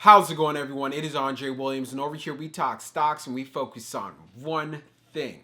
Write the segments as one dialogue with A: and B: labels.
A: How's it going, everyone? It is Andre Williams, and over here we talk stocks and we focus on one thing.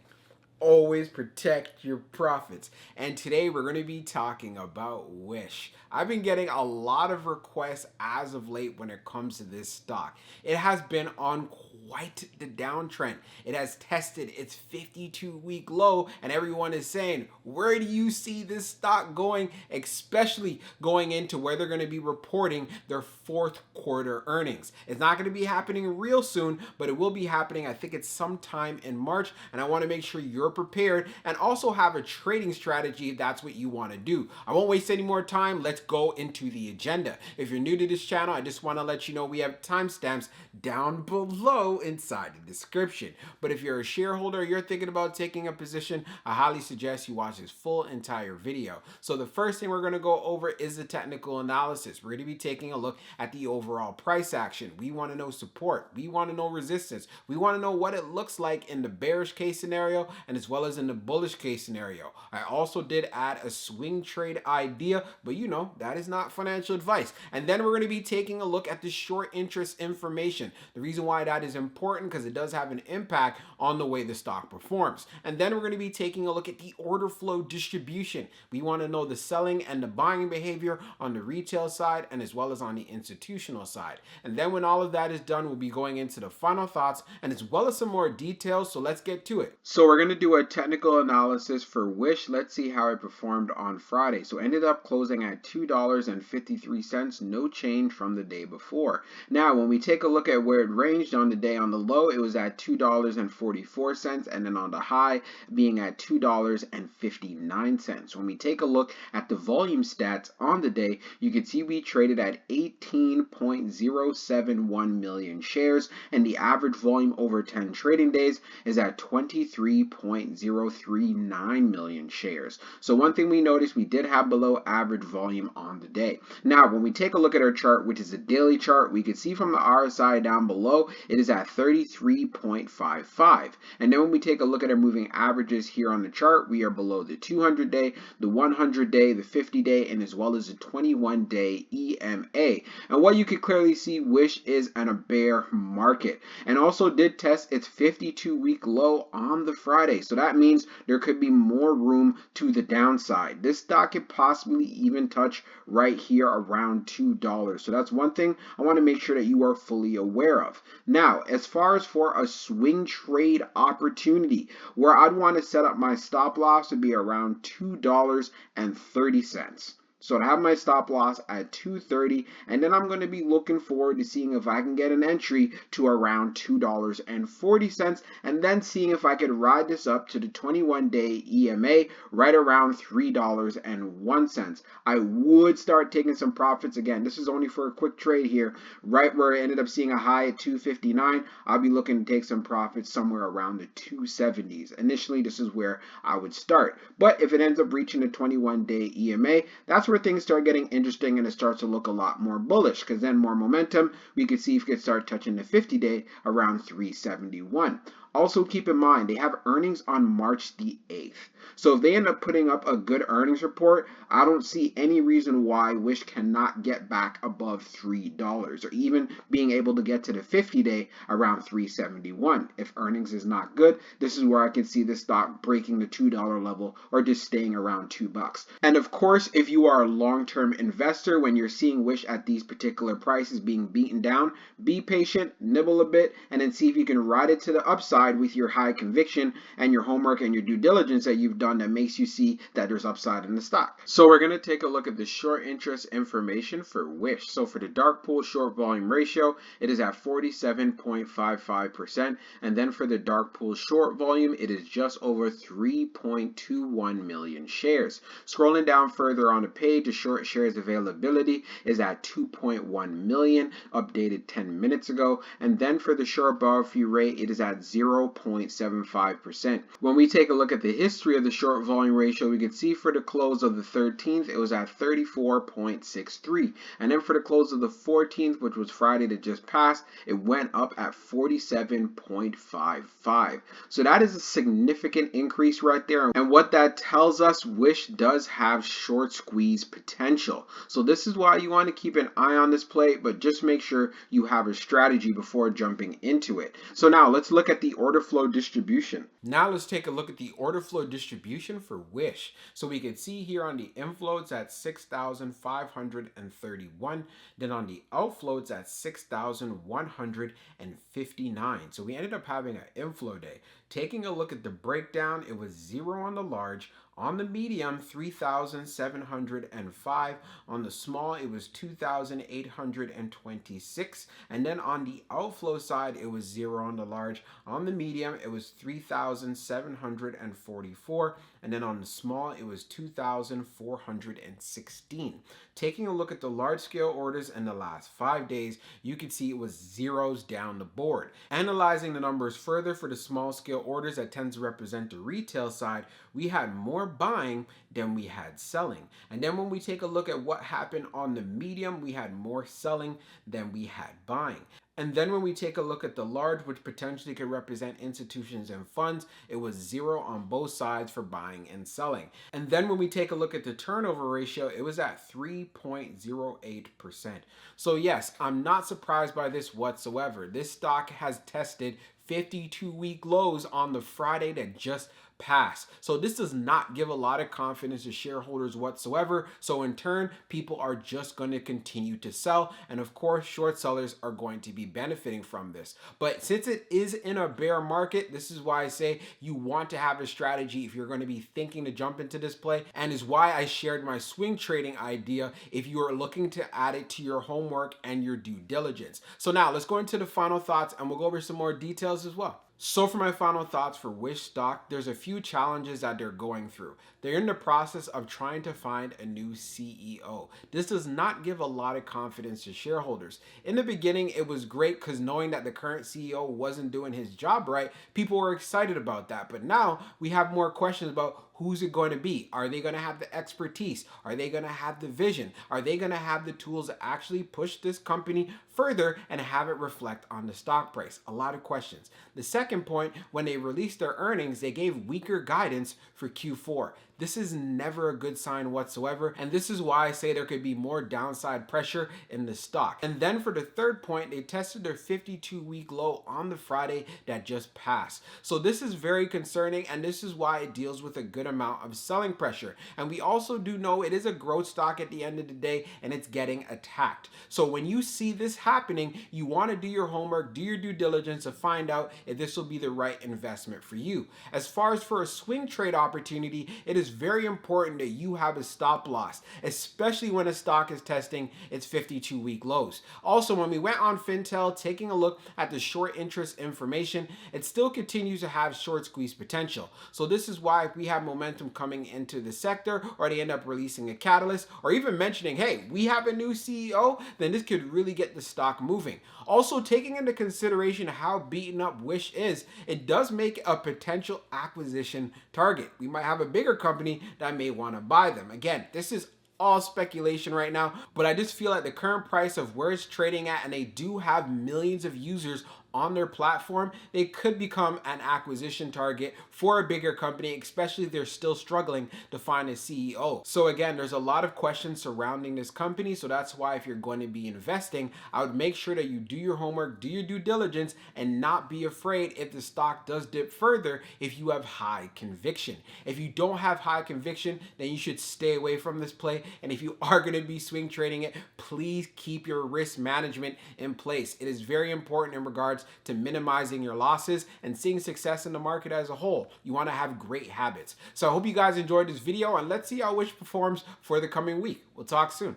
A: Always protect your profits. And today we're going to be talking about Wish. I've been getting a lot of requests as of late when it comes to this stock. It has been on quite the downtrend. It has tested its 52-week low, and everyone is saying, where do you see this stock going, especially going into where they're going to be reporting their fourth quarter earnings. It's not going to be happening real soon, but it will be happening. I think it's sometime in March, and I want to make sure you're prepared and also have a trading strategy if that's what you want to do. I won't waste any more time. Let's go into the agenda. If you're new to this channel, I just want to let you know we have timestamps down below inside the description. But if you're a shareholder, you're thinking about taking a position, I highly suggest you watch this full entire video. So the first thing we're going to go over is the technical analysis. We're going to be taking a look at the overall price action. We want to know support. We want to know resistance. We want to know what it looks like in the bearish case scenario and as well as in the bullish case scenario. I also did add a swing trade idea, but you know, that is not financial advice. And then we're going to be taking a look at the short interest information. The reason why that is important because it does have an impact on the way the stock performs. And then we're going to be taking a look at the order flow distribution. We want to know the selling and the buying behavior on the retail side and as well as on the institutional side. And then when all of that is done, we'll be going into the final thoughts and as well as some more details. So let's get to it. So we're going to do a technical analysis for Wish. Let's see how it performed on Friday. So ended up closing at $2.53, no change from the day before. Now, when we take a look at where it ranged on the day, on the low, it was at $2.44, and then on the high being at $2.59. When we take a look at the volume stats on the day, you can see we traded at 18.071 million shares, and the average volume over 10 trading days is at 23.039 million shares. So one thing we noticed, we did have below average volume on the day. Now, when we take a look at our chart, which is a daily chart, we can see from the RSI down below, it is at 33.55. And then when we take a look at our moving averages here on the chart, we are below the 200-day, the 100-day, the 50-day, and as well as the 21-day EMA. And what you can clearly see, Wish is in a bear market, and also did test its 52-week low on the Friday. So that means there could be more room to the downside. This stock could possibly even touch right here around $2. So that's one thing I want to make sure that you are fully aware of. Now, as far as for a swing trade opportunity, where I'd want to set up my stop loss would be around $2.30. So to have my stop loss at $2.30, and then I'm going to be looking forward to seeing if I can get an entry to around $2.40, and then seeing if I could ride this up to the 21-day EMA right around $3.01. I would start taking some profits. Again, this is only for a quick trade here, right where I ended up seeing a high at $2.59. I'll be looking to take some profits somewhere around the 270s. Initially, this is where I would start. But if it ends up reaching the 21-day EMA, that's where things start getting interesting and it starts to look a lot more bullish, because then more momentum, we could see if we could start touching the 50-day around 371. Also keep in mind, they have earnings on March the 8th. So if they end up putting up a good earnings report, I don't see any reason why Wish cannot get back above $3 or even being able to get to the 50-day around 371. If earnings is not good, this is where I can see this stock breaking the $2 level or just staying around $2. And of course, if you are a long-term investor, when you're seeing Wish at these particular prices being beaten down, be patient, nibble a bit, and then see if you can ride it to the upside with your high conviction and your homework and your due diligence that you've done that makes you see that there's upside in the stock. So we're going to take a look at the short interest information for Wish. So for the dark pool short volume ratio, it is at 47.55%, and then for the dark pool short volume, it is just over 3.21 million shares. Scrolling down further on the page, the short shares availability is at 2.1 million, updated 10 minutes ago, and then for the short bar fee rate, it is at 0.0 0.75%. When we take a look at the history of the short volume ratio, we can see for the close of the 13th, it was at 34.63. And then for the close of the 14th, which was Friday that just passed, it went up at 47.55. So that is a significant increase right there. And what that tells us, Wish does have short squeeze potential. So this is why you want to keep an eye on this play, but just make sure you have a strategy before jumping into it. So now let's look at the order flow distribution. Now let's take a look at the order flow distribution for Wish. So we can see here on the inflow, it's at 6,531. Then on the outflow, it's at 6,159. So we ended up having an inflow day. Taking a look at the breakdown, it was 0 on the large. On the medium, 3,705. On the small, it was 2,826. And then on the outflow side, it was 0 on the large. On the medium, it was 3,744. And then on the small, it was 2,416. Taking a look at the large scale orders in the last 5 days, you can see it was zeros down the board. Analyzing the numbers further for the small scale orders that tends to represent the retail side, we had more buying than we had selling. And then when we take a look at what happened on the medium, we had more selling than we had buying. And then when we take a look at the large, which potentially could represent institutions and funds, it was 0 on both sides for buying and selling. And then when we take a look at the turnover ratio, it was at 3.08%. So yes, I'm not surprised by this whatsoever. This stock has tested 52-week lows on the Friday that just passed. So this does not give a lot of confidence to shareholders whatsoever. So in turn, people are just going to continue to sell. And of course, short sellers are going to be benefiting from this. But since it is in a bear market, this is why I say you want to have a strategy if you're going to be thinking to jump into this play, and is why I shared my swing trading idea if you are looking to add it to your homework and your due diligence. So now let's go into the final thoughts and we'll go over some more details as well. So for my final thoughts for Wish stock, there's a few challenges that they're going through. They're in the process of trying to find a new CEO. This does not give a lot of confidence to shareholders. In the beginning, it was great because knowing that the current CEO wasn't doing his job right, people were excited about that. But now we have more questions about who's it going to be? Are they going to have the expertise? Are they going to have the vision? Are they going to have the tools to actually push this company further and have it reflect on the stock price? A lot of questions. The second point, when they released their earnings, they gave weaker guidance for Q4. This is never a good sign whatsoever, and this is why I say there could be more downside pressure in the stock. And then for the third point, they tested their 52-week low on the Friday that just passed. So this is very concerning, and this is why it deals with a good amount of selling pressure. And we also do know it is a growth stock at the end of the day, and it's getting attacked. So when you see this happening, you want to do your homework, do your due diligence to find out if this will be the right investment for you. As far as for a swing trade opportunity, it is very important that you have a stop loss, especially when a stock is testing its 52-week lows. Also, when we went on Fintel, taking a look at the short interest information, it still continues to have short squeeze potential. So this is why if we have momentum coming into the sector, or they end up releasing a catalyst, or even mentioning, hey, we have a new CEO, then this could really get the stock moving. Also, taking into consideration how beaten up Wish is, it does make a potential acquisition target. We might have a bigger company that may want to buy them. Again, this is all speculation right now, but I just feel like the current price of where it's trading at, and they do have millions of users on their platform, they could become an acquisition target for a bigger company, especially if they're still struggling to find a CEO. So again, there's a lot of questions surrounding this company. So that's why if you're going to be investing, I would make sure that you do your homework, do your due diligence, and not be afraid if the stock does dip further if you have high conviction. If you don't have high conviction, then you should stay away from this play. And if you are going to be swing trading it, please keep your risk management in place. It is very important in regards to minimizing your losses and seeing success in the market as a whole. You want to have great habits. So I hope you guys enjoyed this video, and let's see how Wish performs for the coming week. We'll talk soon.